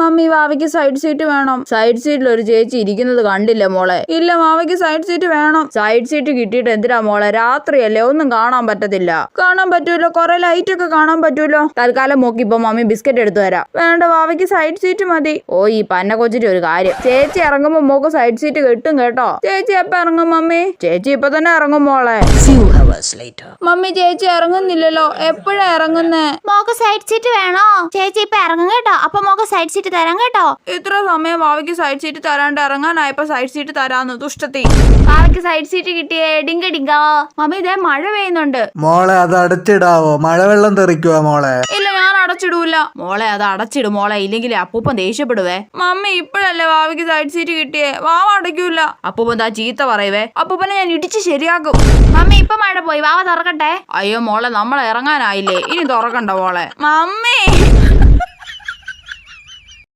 Mummy വാവയ്ക്ക് side seat വേണം. Side സീറ്റിൽ ഒരു ചേച്ചി ഇരിക്കുന്നത് കണ്ടില്ല മോളെ? ഇല്ല, വാവയ്ക്ക് സൈഡ് സീറ്റ് വേണം. സൈഡ് സീറ്റ് കിട്ടിയിട്ട് എന്തിനാ മോളെ? രാത്രിയല്ലേ, ഒന്നും കാണാൻ പറ്റത്തില്ല. കാണാൻ പറ്റൂലോ, കൊറേ ലൈറ്റ് ഒക്കെ കാണാൻ പറ്റൂലോ. തൽക്കാലം മോക്ക് ഇപ്പൊ മമ്മി ബിസ്ക്കറ്റ് എടുത്തു തരാം. വേണ്ട, വാവയ്ക്ക് സൈഡ് സീറ്റ് മതി. ഓ, ഈ പന്ന കൊച്ചിന്റെ ഒരു കാര്യം. ചേച്ചി ഇറങ്ങുമ്പോ മോക്ക് സൈഡ് സീറ്റ് കിട്ടും കേട്ടോ. ചേച്ചി എപ്പ ഇറങ്ങും മമ്മി? ചേച്ചി ഇപ്പൊ തന്നെ ഇറങ്ങും മോളെ. മമ്മി, ചേച്ചി ഇറങ്ങുന്നില്ലല്ലോ, എപ്പോഴാ ഇറങ്ങുന്നേ? മോക്ക് സൈഡ് സീറ്റ് വേണോ? ചേച്ചി ഇപ്പൊ ഇറങ്ങും കേട്ടോ. അപ്പൊ മോക്ക് സൈഡ് സീറ്റ് തരാം കേട്ടോ. ഇത്ര സമയം വാവയ്ക്ക് സൈഡ് സീറ്റ് തരാണ്ട് ഇറങ്ങാനായപ്പോ സൈഡ് സീറ്റ് തരാന്ന് ദുഷ്ടത്തി. വാവയ്ക്ക് സൈഡ് സീറ്റ് കിട്ടിയേ. ഡിങ്ക ഡിങ്ക. മമ്മി, ഇതേ മഴ പെയ്യുന്നുണ്ട്. മോളെ അത് അടച്ചിടാവോ? മഴവെള്ളം തെറിക്കുവാ മോളെ. ഇല്ല, ഞാൻ അടച്ചിടൂല. മോളെ അത് അടച്ചിടും മോളെ, ഇല്ലെങ്കിൽ അപ്പൂപ്പൻ ദേഷ്യപ്പെടുവേ. മമ്മി, ഇപ്പഴല്ലേ വാവയ്ക്ക് സൈഡ് സീറ്റ് കിട്ടിയേ, വാവ അടയ്ക്കൂല. അപ്പൂപ്പൻ താ ചീത്ത പറയുവേ. അപ്പൂപ്പനെ ഞാൻ ഇടിച്ച് ശരിയാക്കും. മമ്മി, ഇപ്പൊ മഴ പോയി, വാവ തുറക്കട്ടെ. അയ്യോ മോളെ, നമ്മൾ ഇറങ്ങാനായില്ലേ, ഇനി തുറക്കണ്ട മോളെ. മമ്മി.